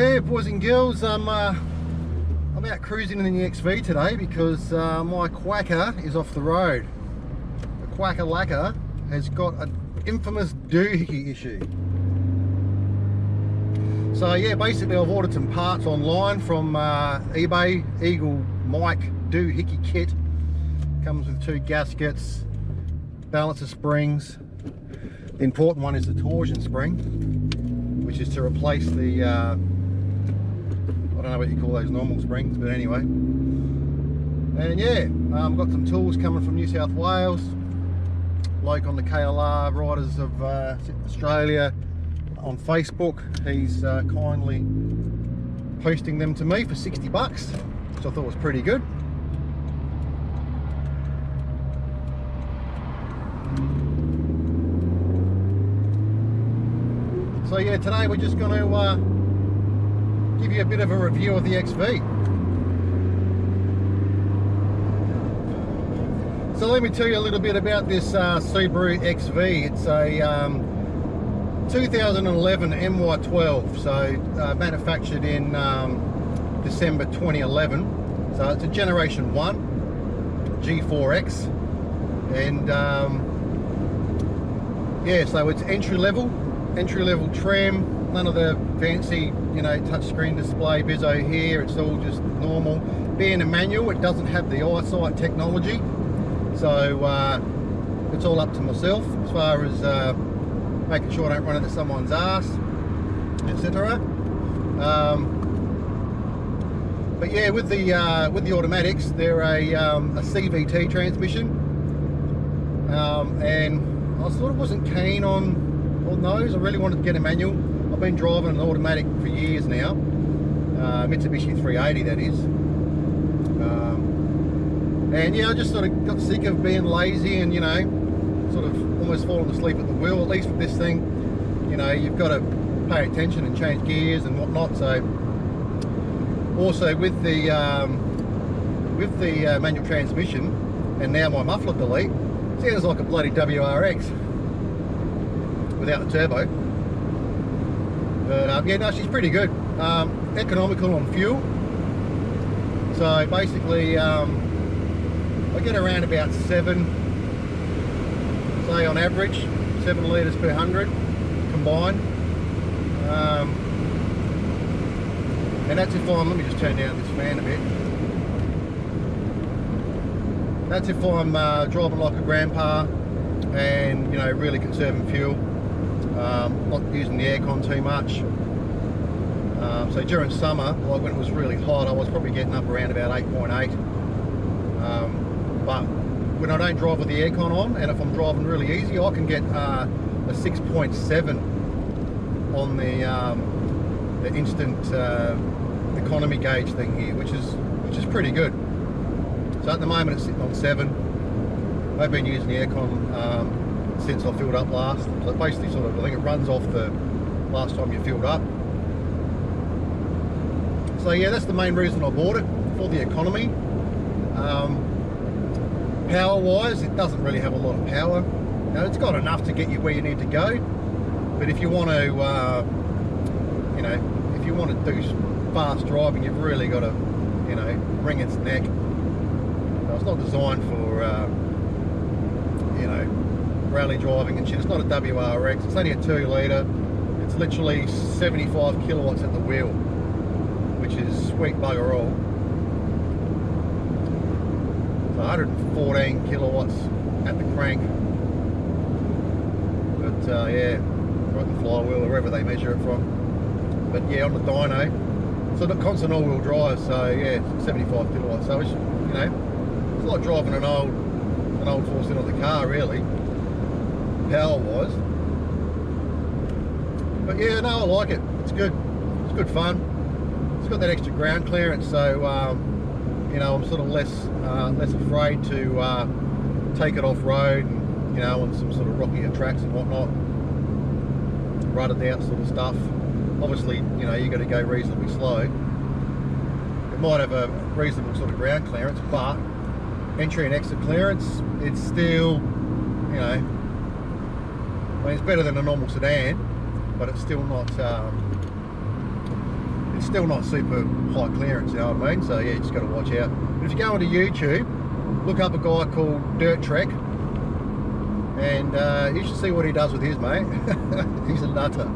Yeah, boys and girls, I'm out cruising in the XV today because my quacker is off the road. The quacker lacquer has got an infamous doohickey issue. So yeah, basically I've ordered some parts online from eBay. Eagle Mike doohickey kit. Comes with 2 gaskets, balancer springs. The important one is the torsion spring, which is to replace the I don't know what you call those normal springs, but anyway. And yeah, I've got some tools coming from New South Wales. Bloke on the KLR Riders of Australia on Facebook, he's kindly posting them to me for 60 bucks, which I thought was pretty good. So yeah, today we're just going to give you a bit of a review of the XV. So let me tell you a little bit about this Subaru XV. It's a 2011 MY12, so manufactured in December 2011. So it's a Generation 1 G4X, and yeah, so it's entry level trim. None of the fancy, you know, touchscreen display bizzo here. It's all just normal. Being a manual, it doesn't have the eyesight technology, so it's all up to myself as far as making sure I don't run into someone's ass, etc. But yeah, with the automatics, they're a CVT transmission, and I sort of wasn't keen on those. I really wanted to get a manual. I've been driving an automatic for years now, Mitsubishi 380 that is, and yeah, I just sort of got sick of being lazy and, you know, sort of almost falling asleep at the wheel. At least with this thing, you know, you've got to pay attention and change gears and whatnot. So also with the manual transmission and now my muffler delete, sounds like a bloody WRX without the turbo. But yeah, no, she's pretty good. Economical on fuel. So basically, I get around about 7, say on average, 7 litres per 100 combined. And that's if I'm, let me just turn down this fan a bit. That's if I'm driving like a grandpa and, you know, really conserving fuel. Not using the aircon too much. So during summer, like when it was really hot, I was probably getting up around about 8.8. But when I don't drive with the aircon on, and if I'm driving really easy, I can get a 6.7 on the instant economy gauge thing here, which is pretty good. So at the moment it's sitting on 7. I've been using the aircon since I filled up last. So basically sort of, I think it runs off the last time you filled up. So yeah, that's the main reason I bought it, for the economy. Power wise, it doesn't really have a lot of power. Now, it's got enough to get you where you need to go, but if you want to you know, if you want to do fast driving, you've really got to, you know, wring its neck. So it's not designed for you know, rally driving and shit. It's not a WRX, it's only a 2 litre. It's literally 75 kilowatts at the wheel, which is sweet bugger all. So 114 kilowatts at the crank. But yeah, right the flywheel or wherever they measure it from. But yeah, on the dyno, so the constant all-wheel drive, so yeah, 75 kilowatts. So it's, you know, it's like driving an old 4-cylinder car really, power-wise. But yeah, no, I like it. It's good. It's good fun. It's got that extra ground clearance, so you know, I'm sort of less afraid to take it off road, and, you know, on some sort of rockier tracks and whatnot, rutted out sort of stuff. Obviously, you know, you got to go reasonably slow. It might have a reasonable sort of ground clearance, but entry and exit clearance, it's still, you know, I mean, it's better than a normal sedan, but it's still not it's still not super high clearance, you know what I mean? So yeah, you just got to watch out. But if you go onto YouTube, look up a guy called Dirt Trek, and you should see what he does with his, mate. He's a nutter.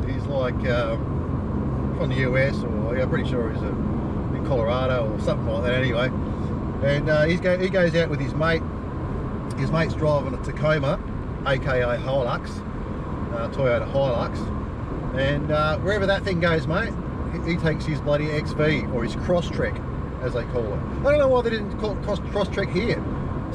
He's like from the US, or yeah, I'm pretty sure he's in Colorado or something like that anyway. And he goes out with his mate. His mate's driving a Tacoma, a.k.a. Hilux, Toyota Hilux. And wherever that thing goes, mate, he takes his bloody XV, or his Crosstrek, as they call it. I don't know why they didn't call it Crosstrek here.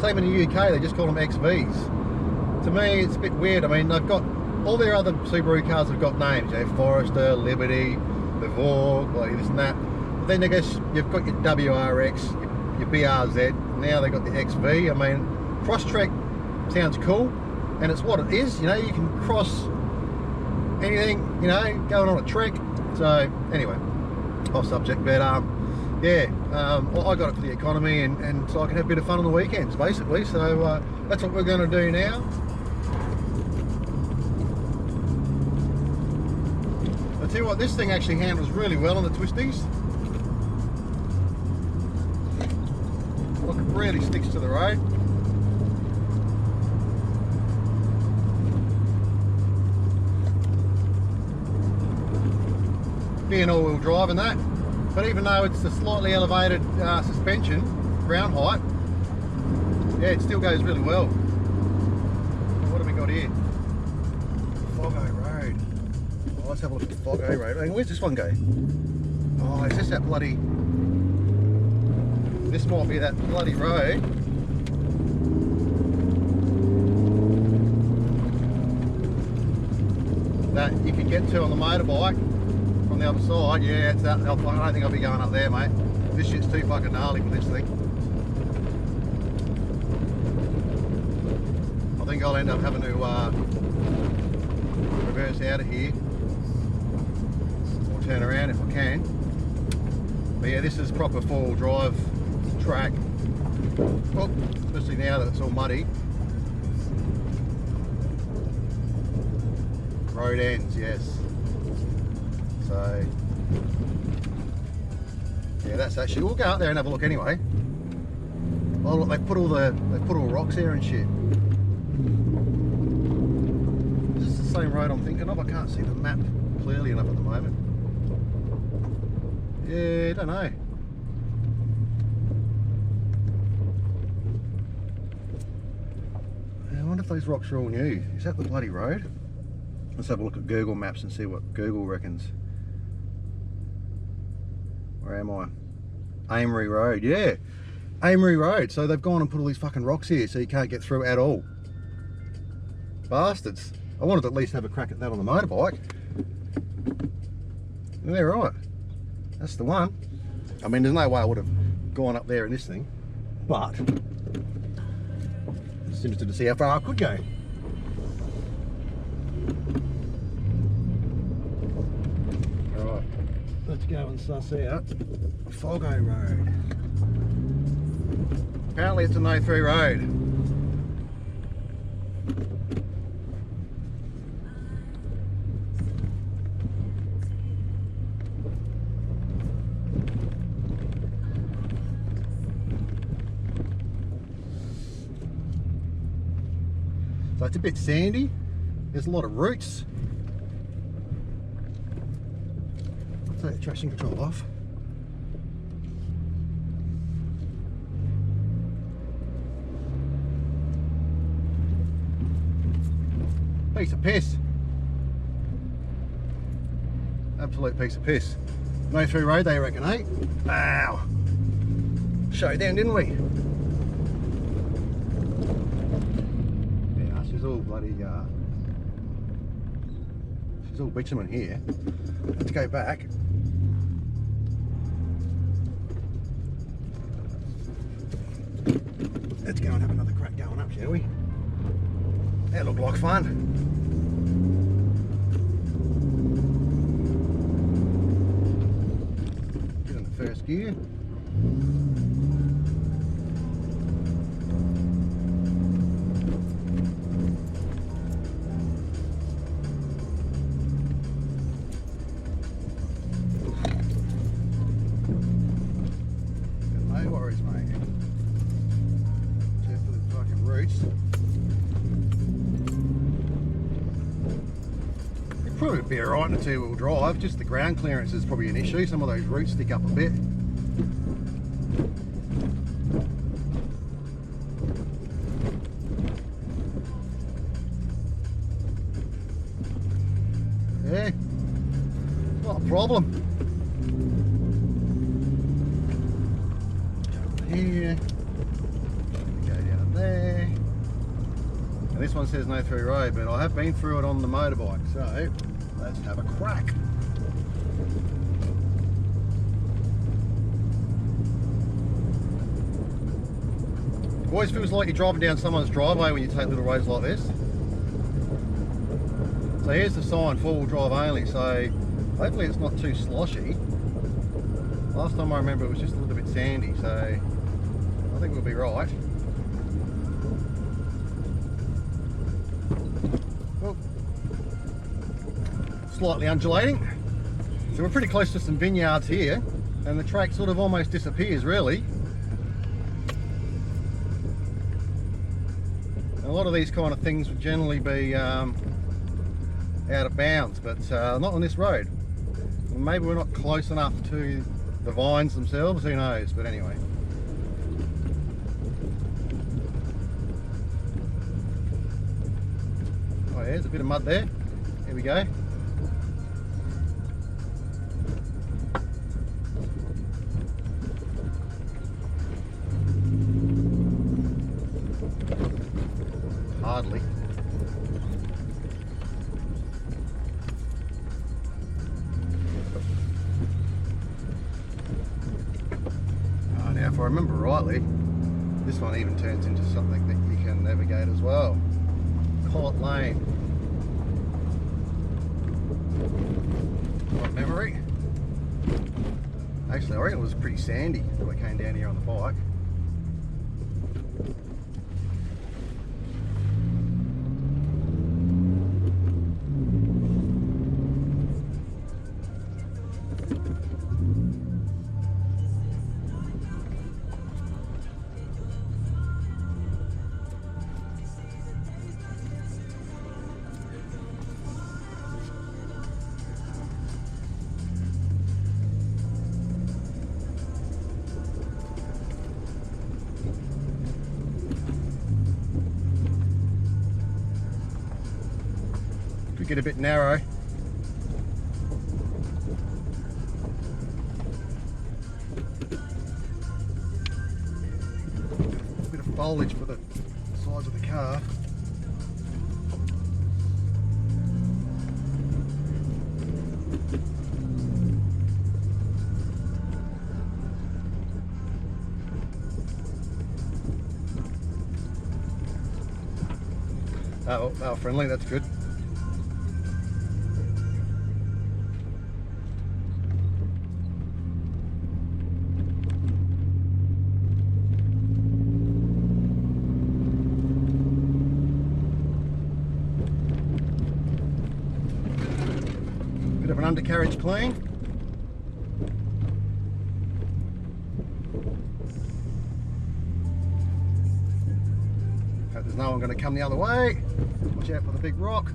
Same in the UK, they just call them XVs. To me, it's a bit weird. I mean, they've got all their other Subaru cars have got names, you know, Forester, Liberty, the Vogue, like this and that. But then I guess you've got your WRX, your BRZ. Now they've got the XV. I mean, Crosstrek sounds cool, and it's what it is. You know, you can cross anything, you know, going on a trek. So anyway, off subject, but yeah, I got it for the economy, and so I can have a bit of fun on the weekends, basically. So that's what we're going to do now. I tell you what, this thing actually handles really well on the twisties. Look, it really sticks to the road. Being all-wheel drive and that, but even though it's a slightly elevated suspension, ground height, yeah, it still goes really well. What have we got here? Foggo Road. Oh, let's have a look at the Foggo Road. I mean, where's this one go? Oh, is this that bloody... This might be that bloody road. That you can get to on the motorbike. On the other side, yeah, it's that. I don't think I'll be going up there, mate. This shit's too fucking gnarly for this thing. I think I'll end up having to reverse out of here or turn around if I can. But yeah, this is proper four-wheel drive track. Well, especially now that it's all muddy. Road ends, yes. So yeah, that's actually, we'll go out there and have a look anyway. Oh look, they put all rocks there and shit. Is this the same road I'm thinking of? I can't see the map clearly enough at the moment. Yeah, I don't know. I wonder if those rocks are all new. Is that the bloody road? Let's have a look at Google Maps and see what Google reckons. Where am I? Amory Road, yeah. Amory Road. So they've gone and put all these fucking rocks here so you can't get through at all. Bastards. I wanted to at least have a crack at that on the motorbike. Yeah, right. That's the one. I mean, there's no way I would have gone up there in this thing. But it's interesting to see how far I could go. Let's go and suss out Foggo Road. Apparently it's a no-through road. So it's a bit sandy. There's a lot of roots. Take the traction control off. Piece of piss. Absolute piece of piss. No through road they reckon, eh? Ow. Showed down, didn't we? Yeah, she's all bloody she's all bitumen here. Let's go back. Let's go and have another crack going up, shall we? That looked like fun. Get in the first gear. be alright in a two-wheel drive. Just the ground clearance is probably an issue. Some of those roots stick up a bit. Yeah, not a problem. Here, go down there. And this one says no through road, but I have been through it on the motorbike, so let's have a crack. Always feels like you're driving down someone's driveway when you take little roads like this. So here's the sign, four-wheel drive only, so hopefully it's not too sloshy. Last time I remember it was just a little bit sandy, so I think we'll be right. Well, slightly undulating. So we're pretty close to some vineyards here, and the track sort of almost disappears really. A lot of these kind of things would generally be out of bounds, but not on this road. Maybe we're not close enough to the vines themselves, who knows, but anyway. Oh yeah, there's a bit of mud there. Here we go. Hardly. Now if I remember rightly, this one even turns into something that you can navigate as well. Hallett Lane. What memory? Actually, I reckon it was pretty sandy when I came down here on the bike. Get a bit narrow. A bit of foliage for the sides of the car. Oh, friendly, that's good. Bit of an undercarriage clean. Hope there's no one going to come the other way. Watch out for the big rock.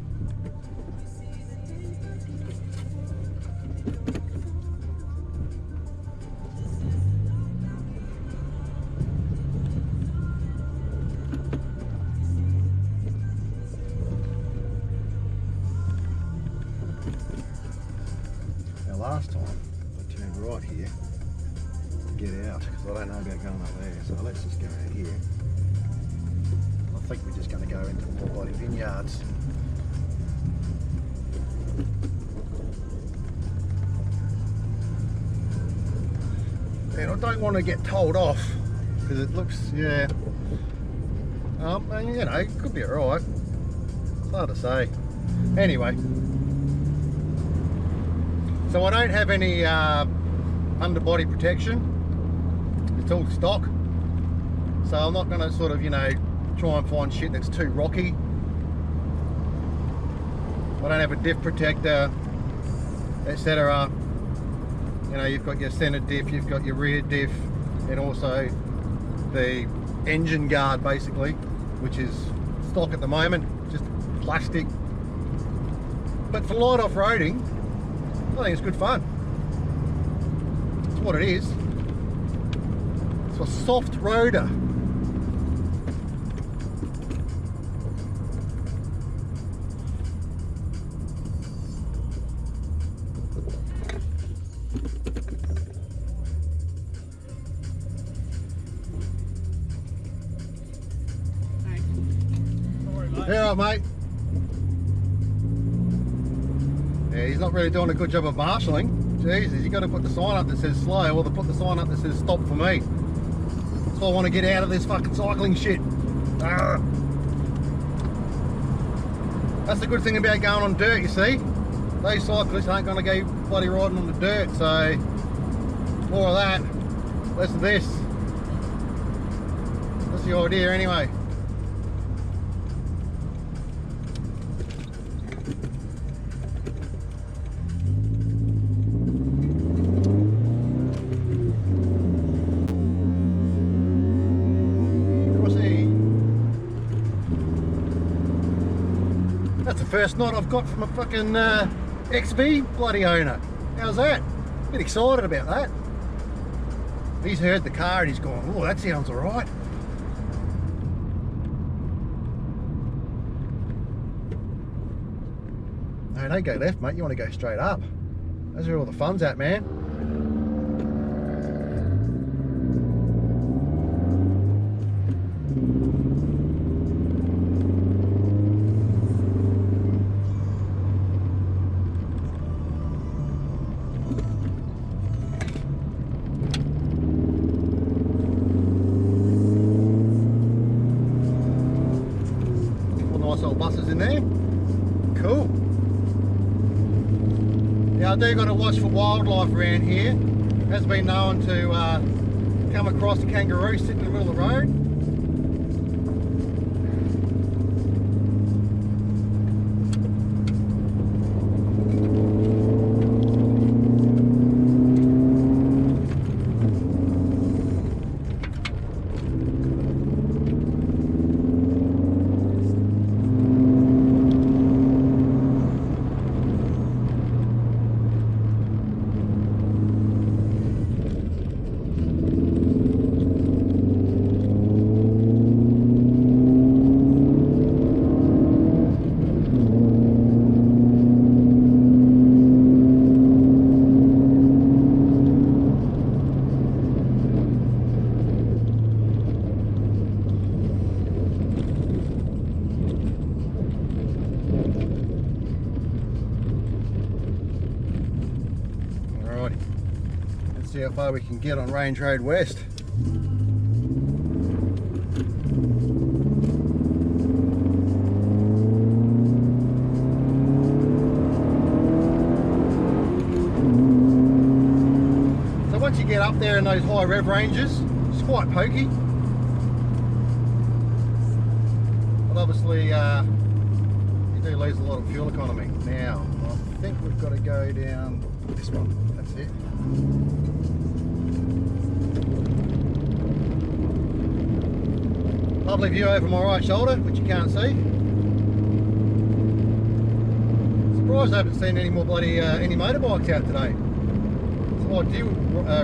Last time I turned right here to get out because I don't know about going up there, so let's just go out here. I think we're just going to go into more bloody vineyards. And I don't want to get told off because it looks, yeah, and, you know, it could be alright. It's hard to say. Anyway. So I don't have any underbody protection. It's all stock. So I'm not going to sort of, you know, try and find shit that's too rocky. I don't have a diff protector, etc. You know, you've got your center diff, you've got your rear diff, and also the engine guard basically, which is stock at the moment, just plastic. But for light off-roading, I think it's good fun. That's what it is. It's a soft roader. Yeah, mate. Yeah, he's not really doing a good job of marshalling. Jesus, you got to put the sign up that says slow, or put the sign up that says stop for me. So I want to get out of this fucking cycling shit. Arrgh. That's the good thing about going on dirt, you see. Those cyclists aren't going to go bloody riding on the dirt, so more of that, less of this. That's the idea anyway. That's the first night I've got from a fucking XV bloody owner. How's that? A bit excited about that. He's heard the car and he's gone, oh, that sounds alright. No, don't go left, mate. You want to go straight up. That's where all the fun's at, man. Nice little buses in there. Cool. Now I do got to watch for wildlife around here. Has been known to come across a kangaroo sitting in the middle of the road. Let's see how far we can get on Range Road West. So once you get up there in those high rev ranges, it's quite pokey. But obviously you do lose a lot of fuel economy. Now, I think we've got to go down this one. That's it. Lovely view over my right shoulder, which you can't see. Surprised I haven't seen any more bloody any motorbikes out today. It's ideal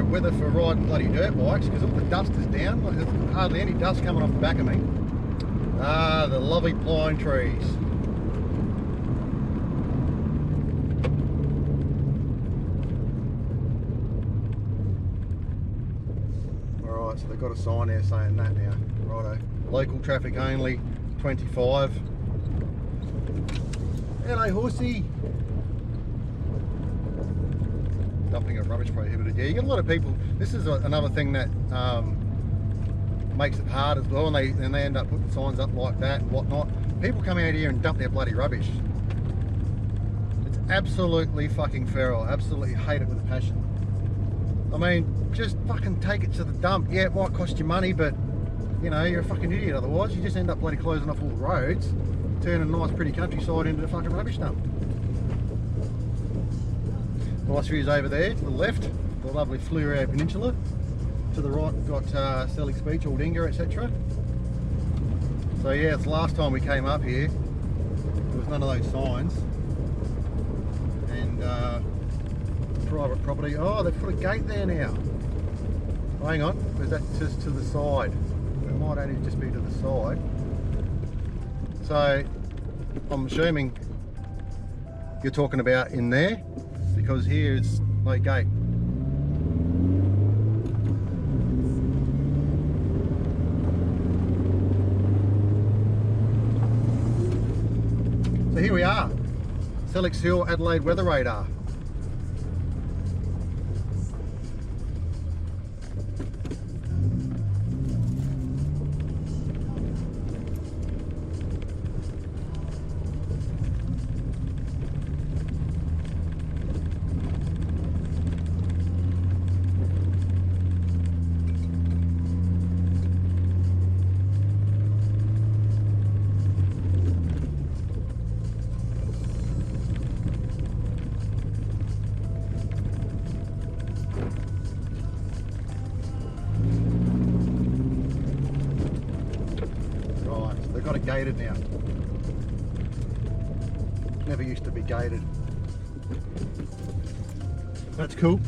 weather for riding bloody dirt bikes because all the dust is down. Like, there's hardly any dust coming off the back of me. Ah, the lovely pine trees. Alright, so they've got a sign there saying that now. Righto. Local traffic only, 25. Hello, horsey. Dumping of rubbish prohibited. Yeah, you get a lot of people. This is another thing that makes it hard as well, and they end up putting signs up like that and whatnot. People come out here and dump their bloody rubbish. It's absolutely fucking feral. Absolutely hate it with a passion. I mean, just fucking take it to the dump. Yeah, it might cost you money, but you know, you're a fucking idiot otherwise. You just end up bloody closing off all the roads, turning a nice pretty countryside into a fucking rubbish dump. Nice views over there to the left, the lovely Fleurieu Peninsula. To the right we've got Sellicks Beach, Aldinga, etc. So yeah, it's the last time we came up here. There was none of those signs. private property. Oh, they've put a gate there now. Hang on, is that just to the side? It might only just be to the side. So I'm assuming you're talking about in there, because here is no gate. So here we are, Sellicks Hill Adelaide weather radar. They've got it gated now. Never used to be gated. That's cool.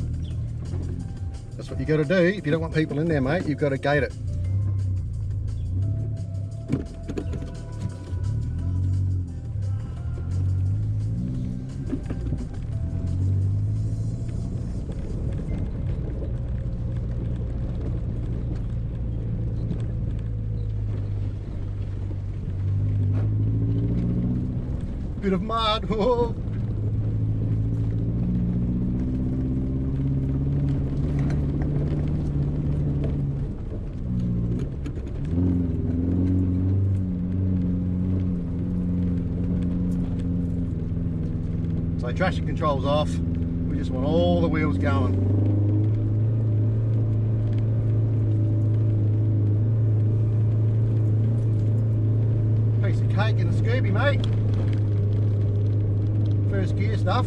That's what you got to do. If you don't want people in there, mate, you've got to gate it. Bit of mud. Oh. So traction control's off. We just want all the wheels going. Piece of cake in the Scooby, mate. First gear stuff.